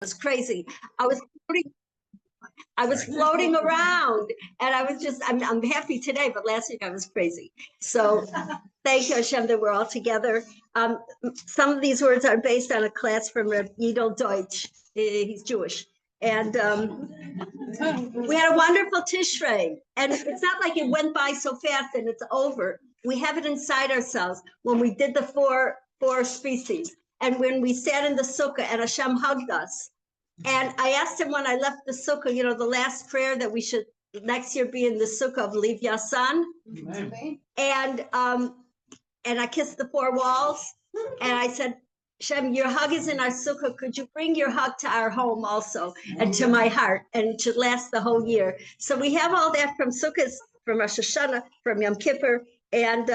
was crazy. I was floating around, and I'm happy today, but last week I was crazy. So thank you, Hashem, that we're all together. Some of these words are based on a class from Reb Yidel Deutsch. He's Jewish. And we had a wonderful Tishrei. And it's not like it went by so fast and it's over. We have it inside ourselves when we did the four species. And when we sat in the sukkah and Hashem hugged us. And I asked him when I left the sukkah, the last prayer that we should next year be in the sukkah of Liv Yasan. And I kissed the four walls. And I said, Hashem, your hug is in our sukkah. Could you bring your hug to our home also and to my heart? And it should last the whole year. So we have all that from sukkahs, from Rosh Hashanah, from Yom Kippur. And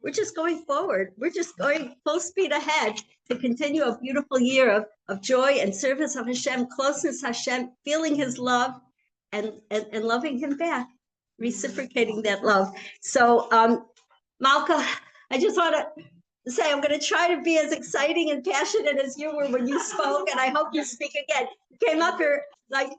we're just going forward. We're just going full speed ahead to continue a beautiful year of joy and service of Hashem, closeness to Hashem, feeling his love and loving him back, reciprocating that love. So Malka, I just want to say I'm going to try to be as exciting and passionate as you were when you spoke, and I hope you speak again. You came up here like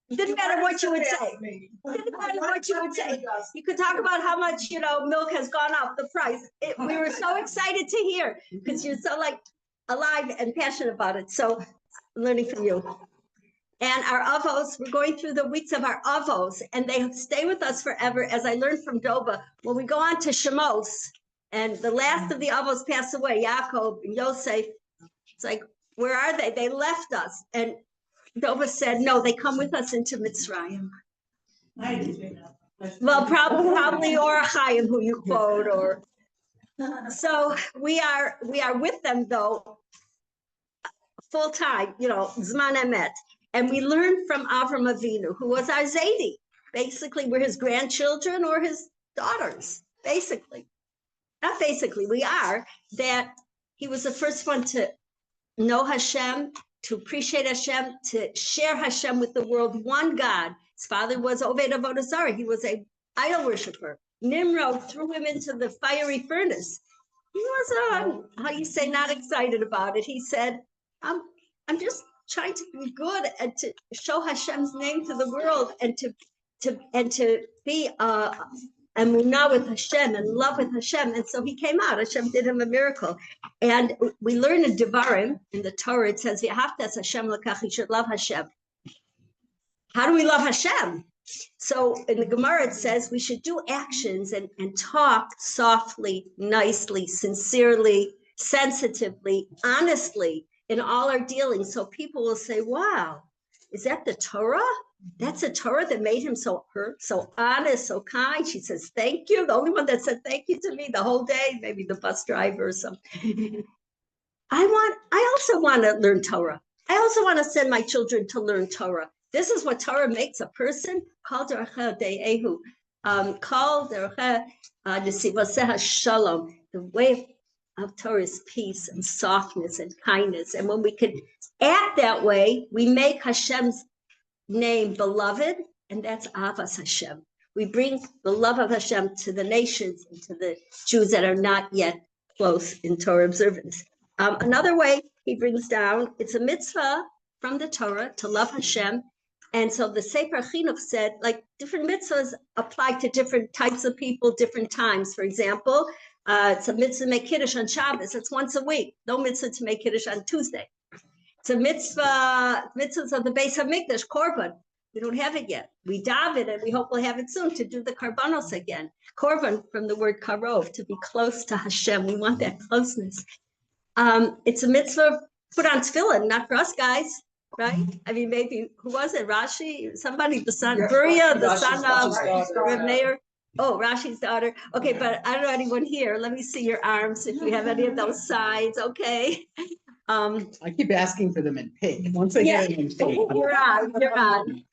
didn't matter what you would say. Didn't matter what you would say. You could talk about how much milk has gone up, the price. We were so excited to hear because you're so alive and passionate about it. So I'm learning from you. And our avos, we're going through the weeks of our avos, and they stay with us forever. As I learned from Dova, when we go on to Shemos, and the last of the avos pass away, Yaakov and Yosef, it's like, where are they? They left us. And Dova said, no, they come with us into Mitzrayim. Well, probably or Chaim, who you quote, or so we are with them though, full time, Zman Emet, and we learned from Avram Avinu, who was our Zaidi. Basically, we're his grandchildren or his daughters. Basically, not basically, we are that he was the first one to know Hashem, to appreciate Hashem, to share Hashem with the world, one God. His father was Oved Avodah Zarah. He was a idol worshiper. Nimrod threw him into the fiery furnace. He was, how you say, not excited about it. He said, I'm just trying to be good and to show Hashem's name to the world and to be emunah with Hashem and love with Hashem. And so he came out. Hashem did him a miracle. And we learn in Devarim, in the Torah, it says, V'ahavtas Hashem l'kach, you should love Hashem. How do we love Hashem? So in the Gemara, it says we should do actions and talk softly, nicely, sincerely, sensitively, honestly in all our dealings. So people will say, wow, is that the Torah? That's a Torah that made him so honest, so kind. She says, thank you. The only one that said thank you to me the whole day, maybe the bus driver or something. I also want to learn Torah. I also want to send my children to learn Torah. This is what Torah makes a person. Called the way of Torah is peace and softness and kindness. And when we can act that way, we make Hashem's name beloved, and that's Avas Hashem. We bring the love of Hashem to the nations and to the Jews that are not yet close in Torah observance. Another way he brings down, it's a mitzvah from the Torah to love Hashem. And so the Sefer Chinuch said, different mitzvahs apply to different types of people, different times. For example, it's a mitzvah to make Kiddush on Shabbos. It's once a week. No mitzvah to make Kiddush on Tuesday. It's a mitzvahs of the Beis HaMikdash, Korban. We don't have it yet. We daven, and we hope we'll have it soon to do the Karbanos again. Korban from the word karov, to be close to Hashem. We want that closeness. It's a mitzvah put on tefillin, not for us guys, right? I mean, maybe, who was it? Rashi? Somebody, the son, Buria, the son of Reb Meir. Oh, Rashi's daughter. Okay, but I don't know anyone here. Let me see your arms if you have any of those signs. Okay. I keep asking for them in pink. Once I get them in pink. You're on.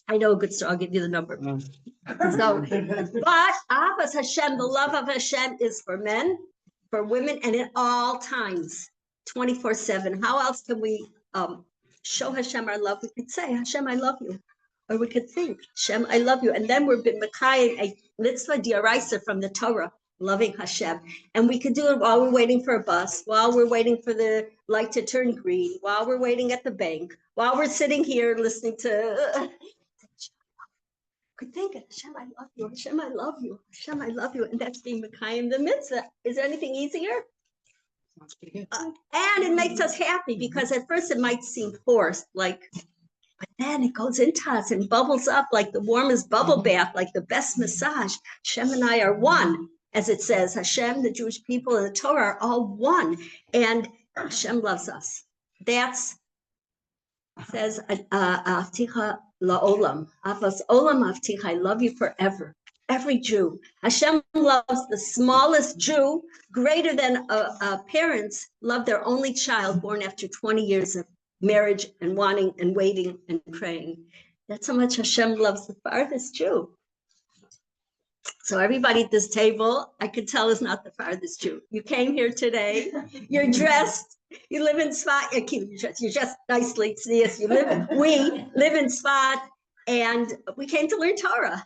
I know a good story. I'll give you the number. So, but Avas Hashem, the love of Hashem is for men, for women, and at all times, 24/7. How else can we show Hashem our love? We could say, Hashem, I love you. Or we could think, Hashem, I love you. And then we're Mekayim, a mitzvah diaraisa from the Torah. loving Hashem. And we could do it while we're waiting for a bus, while we're waiting for the light to turn green, while we're waiting at the bank, while we're sitting here listening to could think it, Hashem, I love you, Hashem, I love you, Hashem, I love you. And that's being Mekayim the mitzvah. Is there anything easier? Sounds pretty good. And it makes us happy because at first it might seem forced, like, but then it goes into us and bubbles up like the warmest bubble bath, like the best massage. Hashem and I are one, as it says. Hashem, the Jewish people, and the Torah are all one. And Hashem loves us. That's, says, Avticha la'olam. Avas olam avticha, I love you forever. Every Jew. Hashem loves the smallest Jew greater than parents love their only child born after 20 years of marriage and wanting and waiting and praying. That's how much Hashem loves the farthest Jew. So everybody at this table, I could tell is not the farthest Jew. You came here today, you're dressed, you live in Tzfat, you're just nicely, we live in Tzfat, and we came to learn Torah.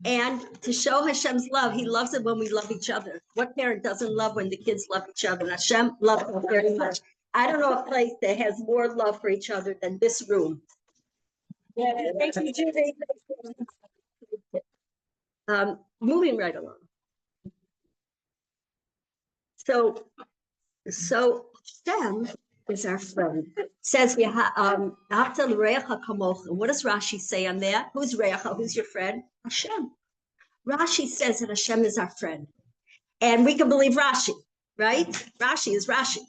And to show Hashem's love, he loves it when we love each other. What parent doesn't love when the kids love each other? And Hashem loves us very much. I don't know a place that has more love for each other than this room. Yeah, thank you, Judy. Moving right along. So Hashem is our friend. It says we have what does Rashi say on that? Who's Recha? Who's your friend? Hashem. Rashi says that Hashem is our friend. And we can believe Rashi, right? Rashi is Rashi.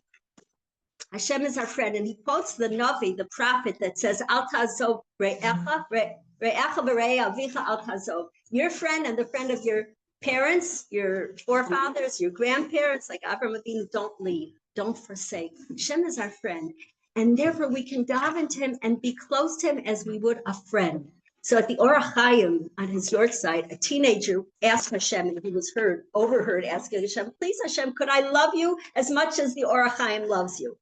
Hashem is our friend. And he quotes the Navi, the prophet, that says, Al tazov re'echa v're'echa avicha al tazov. Your friend and the friend of your parents, your forefathers, your grandparents, like Avraham Avinu, don't leave. Don't forsake. Hashem is our friend. And therefore we can dive into him and be close to him as we would a friend. So at the Orach Chaim on his yortzeit, a teenager asked Hashem, and he was overheard asking Hashem, please Hashem, could I love you as much as the Orach Chaim loves you?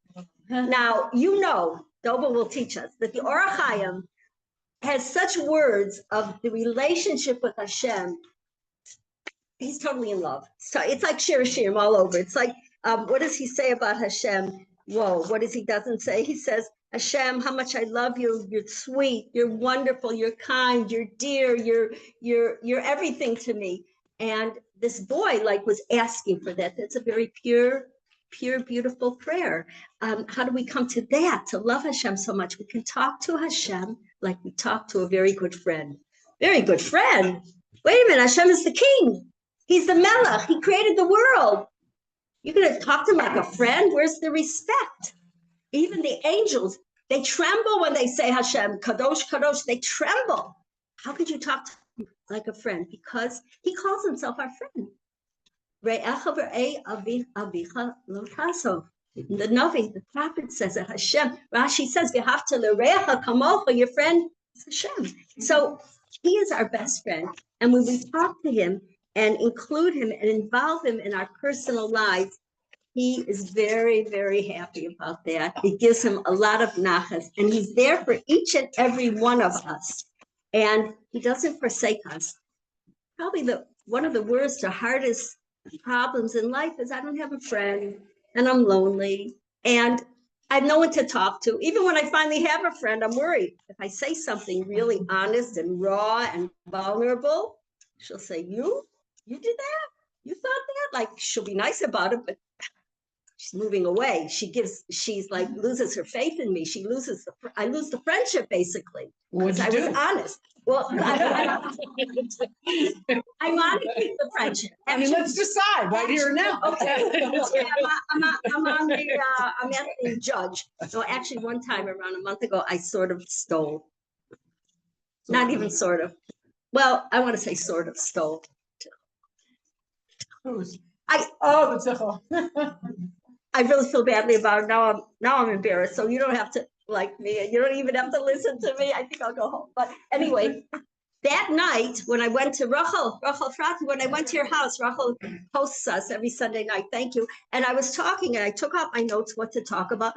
Now, you know, Doba will teach us that the Orach Chaim has such words of the relationship with Hashem. He's totally in love. So it's like Shir Shirim all over. It's like, what does he say about Hashem? Whoa, what does he doesn't say? He says, Hashem, how much I love you. You're sweet. You're wonderful. You're kind. You're dear. You're everything to me. And this boy was asking for that. That's a very pure, beautiful prayer. How do we come to that? To love Hashem so much. We can talk to Hashem like we talk to a very good friend. Very good friend. Wait a minute. Hashem is the king. He's the melech. He created the world. You're going to talk to him like a friend? Where's the respect? Even the angels, they tremble when they say Hashem, kadosh, kadosh, they tremble. How could you talk to him like a friend? Because he calls himself our friend. The Navi, the prophet says that Hashem, Rashi says, your friend is Hashem. So he is our best friend. And when we talk to him and include him and involve him in our personal lives, he is very, very happy about that. It gives him a lot of nachas, and he's there for each and every one of us. And he doesn't forsake us. Probably one of the worst or hardest problems in life is I don't have a friend, and I'm lonely, and I have no one to talk to. Even when I finally have a friend, I'm worried. If I say something really honest and raw and vulnerable, she'll say, you did that? You thought that? Like, she'll be nice about it, but she's moving away. She's like, loses her faith in me. I lose the friendship, basically. Because I was honest. Well, I want to keep the friendship. I mean, let's decide right here and now. Okay. I'm at the judge. So actually, one time around a month ago, I sort of stole. Not even sort of. Well, I want to say sort of stole. Who's? I really feel badly about it. Now I'm embarrassed. So you don't have to like me. You don't even have to listen to me. I think I'll go home. But anyway, that night when I went to Rechov HaPalmach, when I went to your house, Rechov hosts us every Sunday night. Thank you. And I was talking and I took out my notes what to talk about.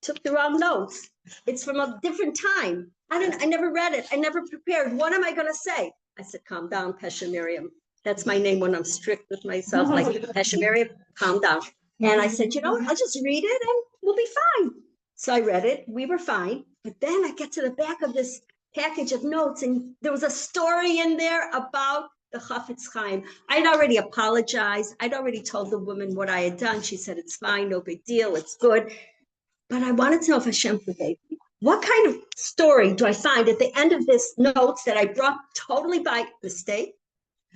Took the wrong notes. It's from a different time. I never read it. I never prepared. What am I going to say? I said, calm down, Pesha Miriam. That's my name when I'm strict with myself, like Hashemary, calm down. And I said, you know what, I'll just read it and we'll be fine. So I read it, we were fine. But then I get to the back of this package of notes and there was a story in there about the Chafetz Chaim. I'd already apologized. I'd already told the woman what I had done. She said, it's fine, no big deal, it's good. But I wanted to know if Hashem forgave me. What kind of story do I find at the end of this notes that I brought totally by mistake?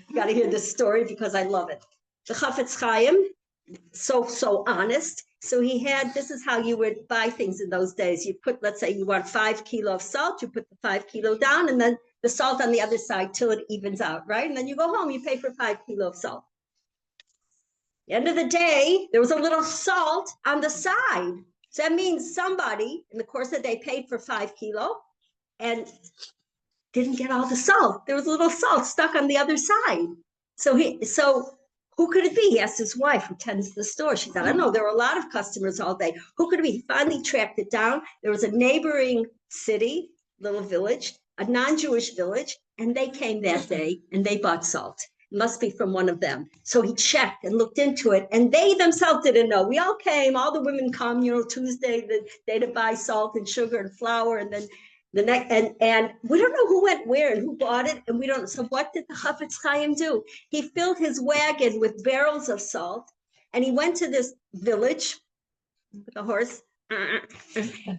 You got to hear this story because I love it. The Chafetz Chaim, so honest. So he had, this is how you would buy things in those days. You put, let's say you want 5 kilos of salt, you put the 5 kilo down and then the salt on the other side till it evens out, right? And then you go home, you pay for 5 kilos of salt. At the end of the day, there was a little salt on the side. So that means somebody in the course of the day paid for 5 kilo and didn't get all the salt. There was a little salt stuck on the other side. So who could it be? He asked his wife who tends the store. She said, I don't know, there were a lot of customers all day. Who could it be? He finally tracked it down. There was a neighboring city, little village, a non-Jewish village, and they came that day and they bought salt. It must be from one of them. So he checked and looked into it, and they themselves didn't know. We all came, all the women come, Tuesday, the day to buy salt and sugar and flour, and then the next, and we don't know who went where and who bought it, and we don't. So what did the Chafetz Chaim do? He filled his wagon with barrels of salt, and he went to this village with a horse,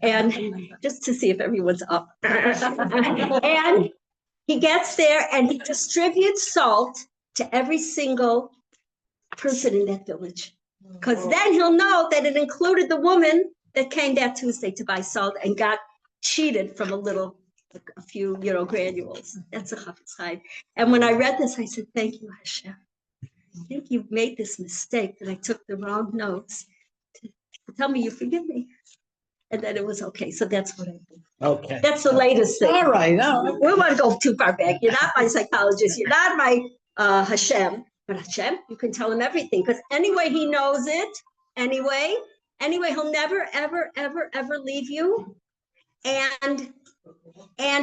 and just to see if everyone's up. And he gets there and he distributes salt to every single person in that village, because then he'll know that it included the woman that came that Tuesday to buy salt and got cheated from a few, granules. That's a Chafetz Chaim. And when I read this, I said, thank you, Hashem. I think you made this mistake that I took the wrong notes to tell me you forgive me. And then it was okay. So that's what I did. Okay. That's the latest thing. All right. No. We want to go too far back. You're not my psychologist. You're not my Hashem. But Hashem, you can tell him everything. Because anyway, he knows it. Anyway, he'll never, ever, ever, ever leave you. And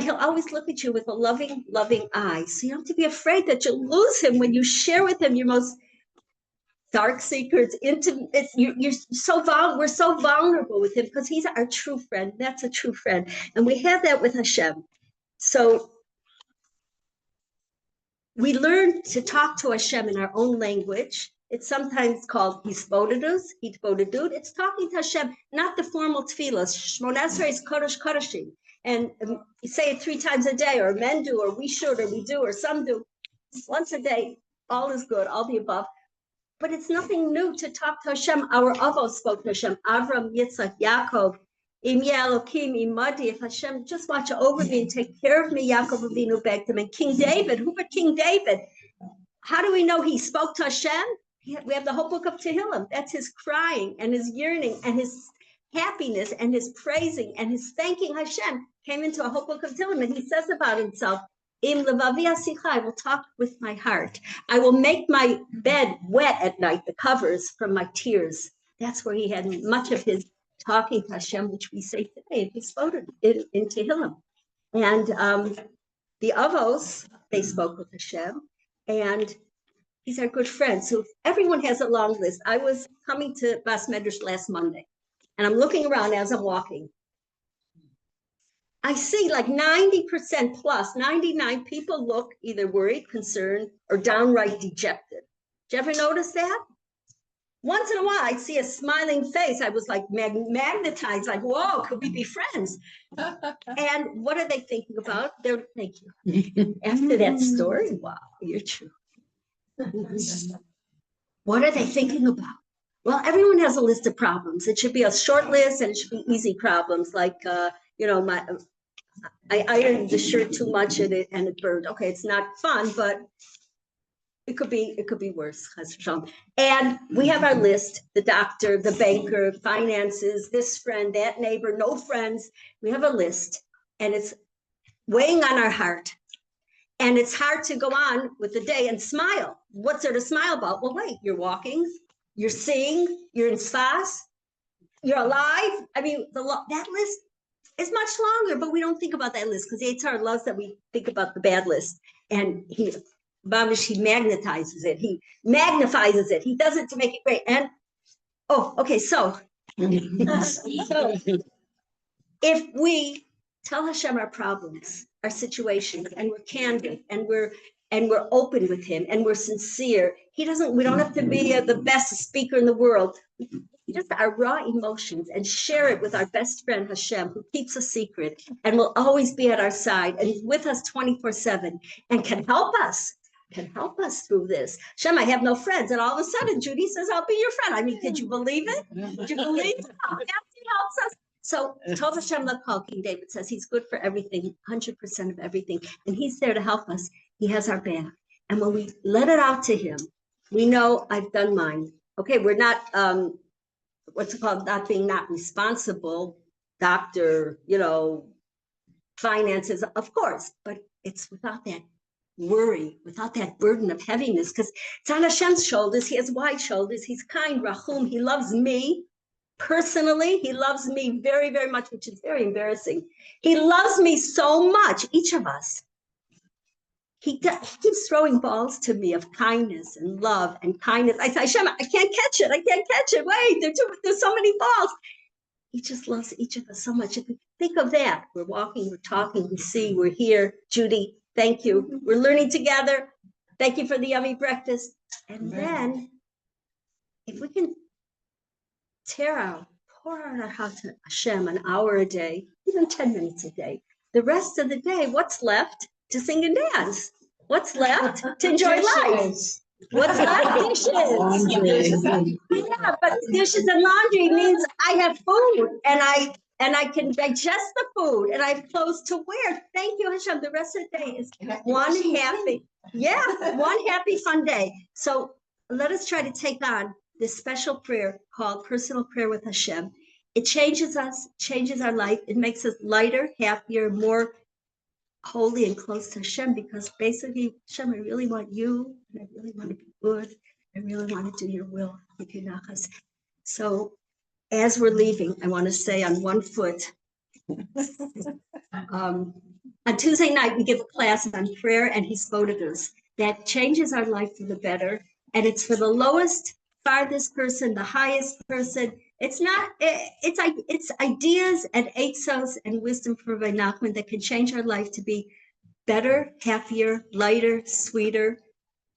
he'll always look at you with a loving, loving eye. So you don't have to be afraid that you'll lose him when you share with him your most dark secrets. We're so vulnerable with him because he's our true friend. That's a true friend. And we have that with Hashem. So we learn to talk to Hashem in our own language. It's sometimes called hisbodedus, hitbodedut. It's talking to Hashem, not the formal tefillas. Shmona Esrei is kadosh kadoshim. And you say it 3 times a day, or men do, or we should, or we do, or some do. Once a day, all is good, all the above. But it's nothing new to talk to Hashem. Our avos spoke to Hashem. Avram, Yitzchak, Yaakov. Im Elokim, imadi. If Hashem just watch over me and take care of me, Yaakov Avinu begged him. And King David, who but King David? How do we know he spoke to Hashem? We have the whole book of Tehillim. That's his crying and his yearning and his happiness and his praising and his thanking Hashem came into a whole book of Tehillim. And he says about himself, Im levavi asicha, I will talk with my heart. I will make my bed wet at night, the covers from my tears. That's where he had much of his talking to Hashem, which we say today, he spoke in Tehillim. And the avos, they spoke with Hashem, and he's our good friend. So everyone has a long list. I was coming to Bas Medrash last Monday, and I'm looking around as I'm walking. I see like 90% plus, 99 people look either worried, concerned, or downright dejected. Did you ever notice that? Once in a while, I'd see a smiling face. I was like magnetized, like, whoa, could we be friends? And what are they thinking about? Thank you. After that story, wow, you're true. What are they thinking about? Well, everyone has a list of problems. It should be a short list and it should be easy problems. Like, I ironed the shirt too much and it burned. Okay, it's not fun, but it could be worse. And we have our list: the doctor, the banker, finances, this friend, that neighbor, no friends. We have a list, and it's weighing on our heart. And it's hard to go on with the day and smile. What's there to smile about? Well, wait, you're walking, you're seeing, you're in Sfas, you're alive. I mean, that list is much longer, but we don't think about that list because the Yetzer Hara loves that we think about the bad list. And Mamish, he magnetizes it. He magnifies it. He does it to make it great. And, okay, so if we tell Hashem our problems, our situations, and we're candid, and we're open with him, and we're sincere, we don't have to be the best speaker in the world. Just our raw emotions, and share it with our best friend Hashem, who keeps a secret and will always be at our side and with us 24/7 and can help us through this. Hashem, I have no friends. And all of a sudden, Judy says, I'll be your friend. I mean, could you believe it? Did you believe it? Oh, yes, he helps us. So, Tov Hashem L'Kol, King David says he's good for everything, 100% of everything. And he's there to help us. He has our back. And when we let it out to him, we know I've done mine. Okay, we're not, what's it called, not responsible, doctor, finances, of course, but it's without that worry, without that burden of heaviness, because it's on Hashem's shoulders. He has wide shoulders. He's kind, Rahum. He loves me personally. He loves me very, very much, which is very embarrassing. He loves me so much, each of us. He keeps throwing balls to me of kindness and love and kindness. I say, Hashem, I can't catch it. I can't catch it. Wait, there's so many balls. He just loves each of us so much. If we think of that, we're walking, we're talking, we see, we're here. Judy, thank you. We're learning together. Thank you for the yummy breakfast. And then, if we can pour out our heart to Hashem an hour a day, even 10 minutes a day, the rest of the day, what's left? To sing and dance. What's left? To enjoy life. What's left? Dishes. Yeah, but dishes and laundry means I have food and I can digest the food and I have clothes to wear. Thank you, Hashem. The rest of the day is one happy, fun day. So let us try to take on this special prayer called Personal Prayer with Hashem. It changes us, changes our life. It makes us lighter, happier, more holy and close to Hashem, because basically, Hashem, I really want you, and I really want to be good. I really want to do your will. So as we're leaving, I want to say on one foot, on Tuesday night, we give a class on prayer and hisbodedus that changes our life for the better. And it's for the lowest, farthest person, the highest person. It's not, it's ideas and eitzos and wisdom from Rabbi Nachman that can change our life to be better, happier, lighter, sweeter,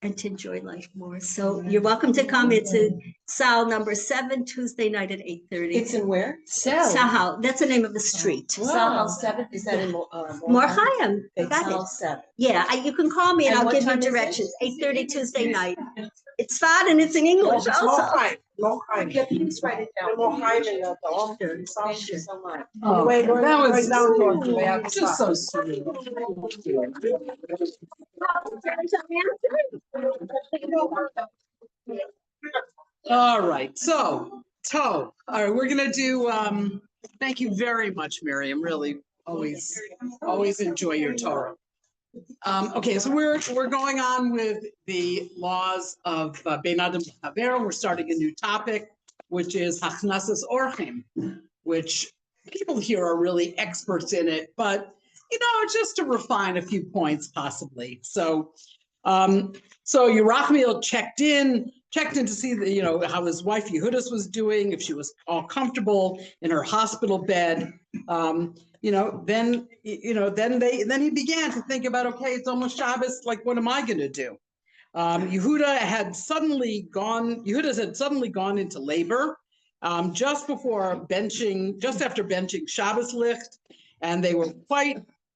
and to enjoy life more. So you're welcome to come. It's in Sal number 7, Tuesday night at 8:30. It's in where? Sahal. That's the name of the street. Sahal 7, is that in Mor Chaim. Sahal 7. Yeah, you can call me and I'll give you directions. 8:30 Tuesday night. It's fun and it's in English also. Yeah, please write it down. Thank you so much. Oh, that was just so sweet. All right, so all right, we're gonna do. Thank you very much, Miriam. Really, always enjoy your Torah. Okay, so we're going on with the laws of Bein Adam Vayera. We're starting a new topic, which is Hachnasas Orchim, which people here are really experts in it, but just to refine a few points possibly. So Yerachmiel checked in to see how his wife Yehudis was doing, if she was all comfortable in her hospital bed. Then he began to think about, okay, it's almost Shabbos, like, what am I going to do? Yehudas had suddenly gone into labor just after benching Shabbos Licht, and they were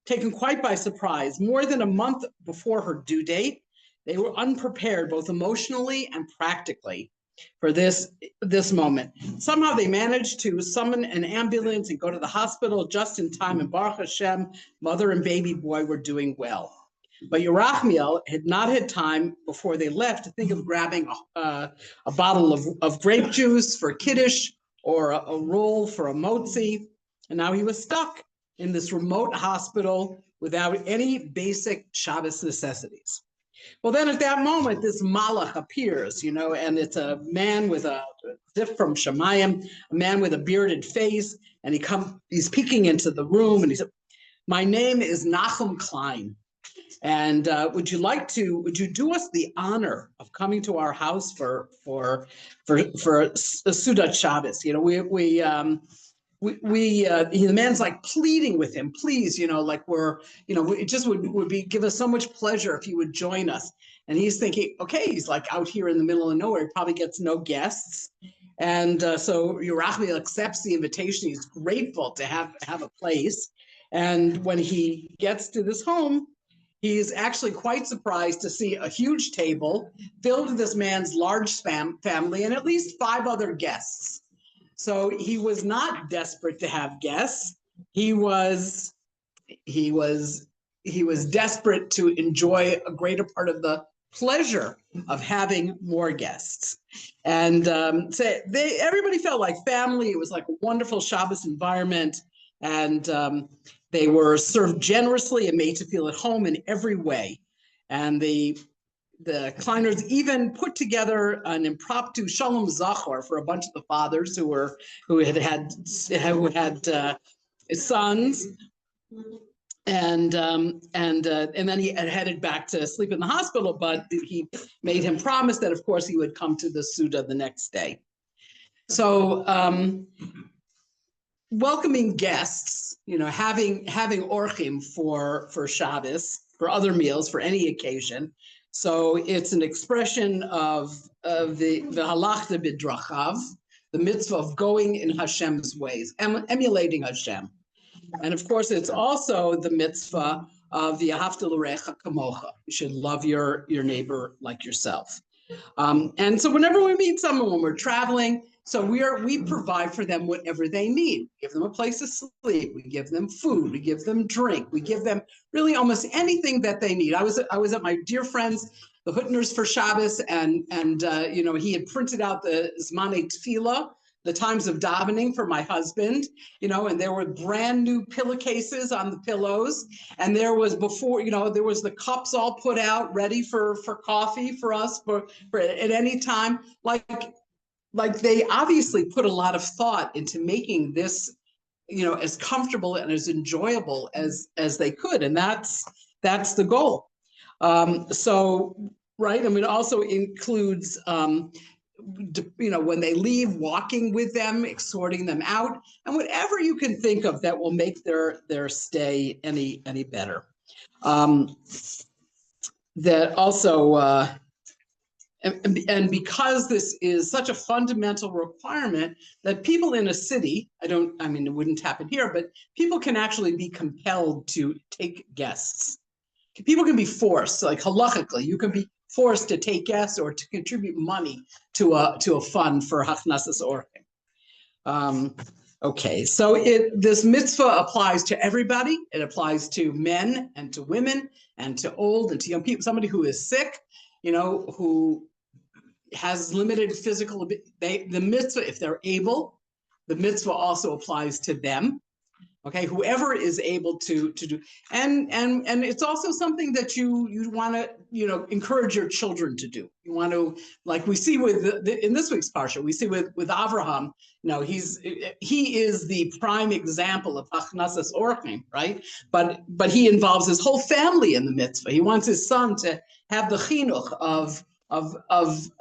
taken quite by surprise. More than a month before her due date, they were unprepared, both emotionally and practically, for this moment. Somehow they managed to summon an ambulance and go to the hospital just in time, and Baruch Hashem, mother and baby boy were doing well. But Yerachmiel had not had time before they left to think of grabbing a bottle of grape juice for Kiddush or a roll for a motzi, and now he was stuck in this remote hospital without any basic Shabbos necessities. Well, then at that moment, this malach appears, and it's a man with a zif from Shemayim, a man with a bearded face, and he's peeking into the room, and he said, "My name is Nachum Klein, And would you do us the honor of coming to our house for a Sudat Shabbos? You know, the man's like pleading with him, please, like it just would give us so much pleasure if you would join us. And he's thinking, okay, he's like out here in the middle of nowhere, he probably gets no guests. And so Yerachmiel accepts the invitation. He's grateful to have a place. And when he gets to this home, he's actually quite surprised to see a huge table filled with this man's large family and at least 5 other guests. So he was not desperate to have guests. He was desperate to enjoy a greater part of the pleasure of having more guests. And everybody felt like family. It was like a wonderful Shabbos environment. And they were served generously and made to feel at home in every way. And the Kleiners even put together an impromptu Shalom Zachor for a bunch of the fathers who had sons. And then he had headed back to sleep in the hospital, but he made him promise that, of course, he would come to the Suda the next day. So welcoming guests, having orchim for Shabbos, for other meals, for any occasion. So it's an expression of the halachta b'drachav, the mitzvah of going in Hashem's ways, emulating Hashem. And of course, it's also the mitzvah of v'ahavta l'recha kamocha. You should love your neighbor like yourself. And so whenever we meet someone, when we're traveling, so we provide for them whatever they need. We give them a place to sleep. We give them food. We give them drink. We give them really almost anything that they need. I was at my dear friends, the Hutners, for Shabbos, and he had printed out the Zmanei Tefillah, the times of davening for my husband, and there were brand new pillowcases on the pillows. And there was there was the cups all put out ready for coffee for us for at any time. Like they obviously put a lot of thought into making this, as comfortable and as enjoyable as they could. And that's the goal. Right. And it also includes, when they leave, walking with them, escorting them out, and whatever you can think of that will make their stay any better. That also, and because this is such a fundamental requirement that people in a city, it wouldn't happen here, but people can actually be compelled to take guests. People can be forced, like halachically, you can be forced to take guests or to contribute money to a fund for Hachnasas Orchim. Okay, so this mitzvah applies to everybody. It applies to men and to women and to old and to young people. Somebody who is sick, who has limited physical, the mitzvah, if they're able, the mitzvah also applies to them. Okay, whoever is able to do, and it's also something that you want to encourage your children to do. You want to, like we see in this week's parsha, we see with Avraham. He is the prime example of Hachnasas Orchim, right? But he involves his whole family in the mitzvah. He wants his son to have the chinuch of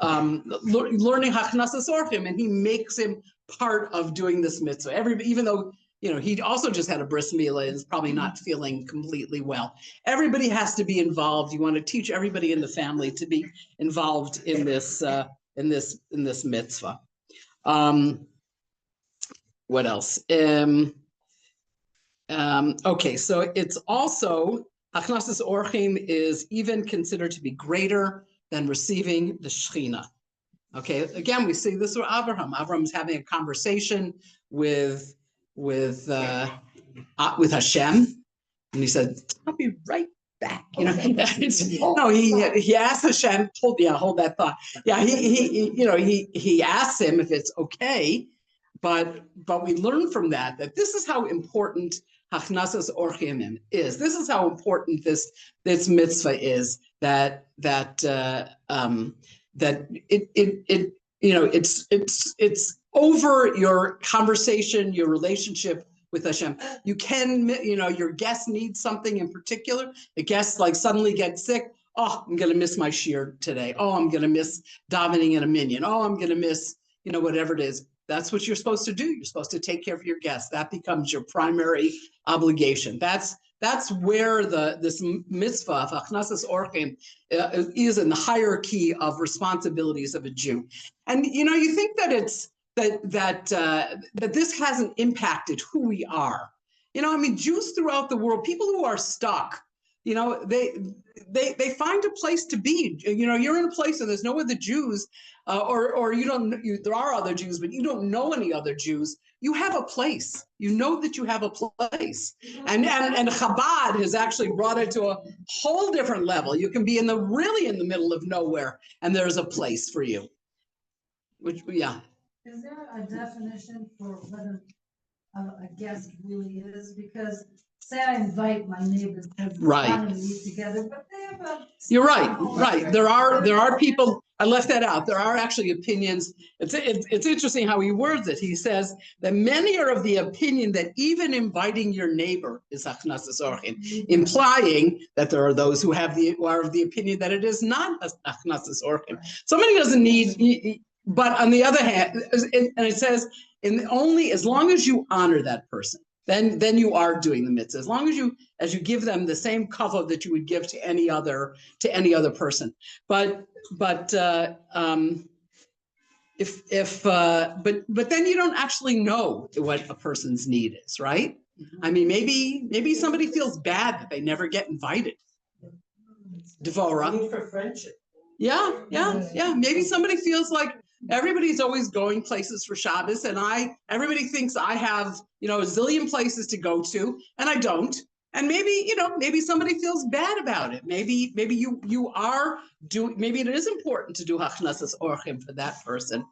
learning Hachnasas Orchim, and he makes him part of doing this mitzvah. Even though he also just had a bris milah and is probably not feeling completely well. Everybody has to be involved. You want to teach everybody in the family to be involved in this mitzvah. What else? Okay, so it's also Hachnasas Orchim is even considered to be greater than receiving the Shechina. Okay, again, we see this with Avraham. Avraham's having a conversation with Hashem, and he said, "I'll be right back." He asked Hashem, hold that thought. Yeah, he asks him if it's okay, but we learn from that this is how important Hachnasas Orchim is. This is how important this mitzvah is. It's over your conversation, your relationship with Hashem. You can, your guest needs something in particular. The guest like suddenly gets sick. Oh, I'm going to miss my shiur today. Oh, I'm going to miss davening in a minyan. Oh, I'm going to miss, whatever it is. That's what you're supposed to do. You're supposed to take care of your guests. That becomes your primary obligation. That's where this mitzvah of achnasas orchim is in the hierarchy of responsibilities of a Jew. And you think that it's that this hasn't impacted who we are. Jews throughout the world, people who are stuck, they find a place to be. You're in a place and there's no other Jews, or there are other Jews, but you don't know any other Jews. You have a place. You know that you have a place, and Chabad has actually brought it to a whole different level. You can be really in the middle of nowhere, and there's a place for you. Which, yeah. Is there a definition for what a guest really is? Because say I invite my neighbors because we want to eat together, but they have a. You're right. There are people. I left that out. There are actually opinions. It's interesting how he words it. He says that many are of the opinion that even inviting your neighbor is achnasas orchim, implying that there are those who are of the opinion that it is not achnasas orchim. Somebody doesn't need. But on the other hand, and it says, only as long as you honor that person, then you are doing the mitzvah. As long as you give them the same kavod that you would give to any other person. But then you don't actually know what a person's need is, right? Maybe somebody feels bad that they never get invited. Dvorah. For friendship. Yeah. Maybe somebody feels like everybody's always going places for Shabbos, and everybody thinks I have, a zillion places to go to, and I don't. And maybe somebody feels bad about it. Maybe you are doing. Maybe it is important to do achnasas orchim for that person.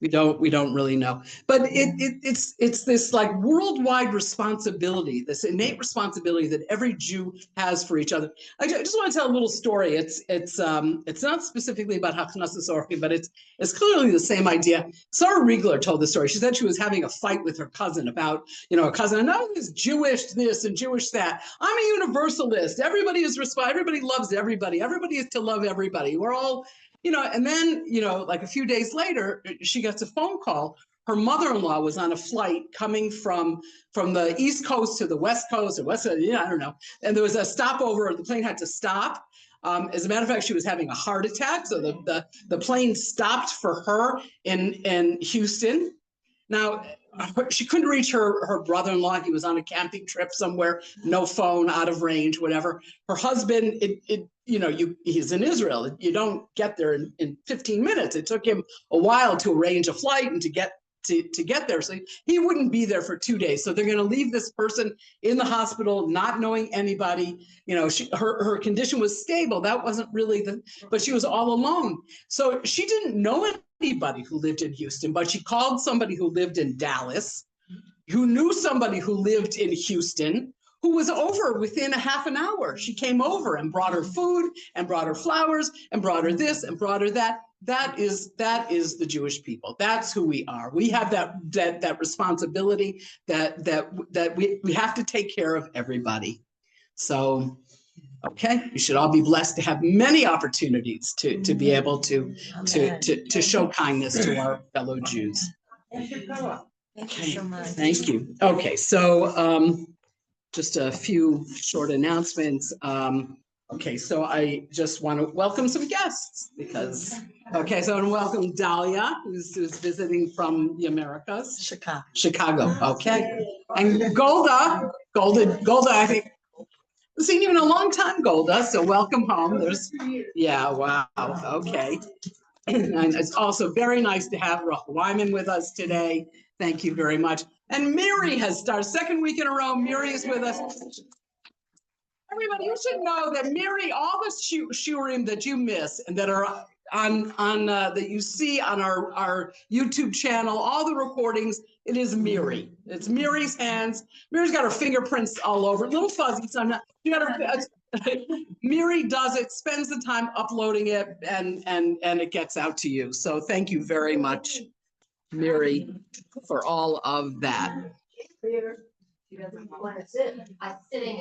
We don't really know, but it's this like worldwide responsibility, this innate responsibility that every Jew has for each other. I just want to tell a little story. It's not specifically about achnasas orchim, but it's clearly the same idea. Sarah Riegler told the story. She said she was having a fight with her cousin about, a cousin, and I was Jewish this and Jewish that. I'm a universalist. Everybody is everybody loves everybody. Everybody is to love everybody. We're all. And then, like a few days later, she gets a phone call. Her mother-in-law was on a flight coming from the East Coast to the West Coast or West, I don't know. And there was a stopover. The plane had to stop. As a matter of fact, she was having a heart attack. So the plane stopped for her in Houston. Now, she couldn't reach her brother-in-law. He was on a camping trip somewhere, no phone, out of range, whatever. Her husband, he's in Israel. You don't get there in 15 minutes. It took him a while to arrange a flight and to get there. So he wouldn't be there for 2 days. So they're going to leave this person in the hospital, not knowing anybody. Her condition was stable. That wasn't really but she was all alone. So she didn't know anybody who lived in Houston, but she called somebody who lived in Dallas, who knew somebody who lived in Houston, who was over within a half an hour. She came over and brought her food and brought her flowers and brought her this and brought her that. That is the Jewish people. That's who we are. We have that responsibility that we have to take care of everybody. So, okay, we should all be blessed to have many opportunities to be able to show kindness to our fellow Jews. Thank you so much. Thank you. Okay, so just a few short announcements. Okay, so I just want to welcome some guests because, okay, so I want to welcome Dahlia, who's visiting from the Americas. Chicago, okay. And Golda, I think, I've seen you in a long time, Golda, so welcome home. Wow, okay. And it's also very nice to have Rechov Wyman with us today. Thank you very much. And Miri has started, second week in a row, Miri is with us. Everybody, you should know that Miri, all the shiurim that you miss and that are on that you see on our YouTube channel, all the recordings, it is Miri. It's Miri's hands. Miri's got her fingerprints all over, a little fuzzy, so I'm not, Miri does it, spends the time uploading it, and it gets out to you. So thank you very much, Miri, for all of that. She doesn't want to sit. I sitting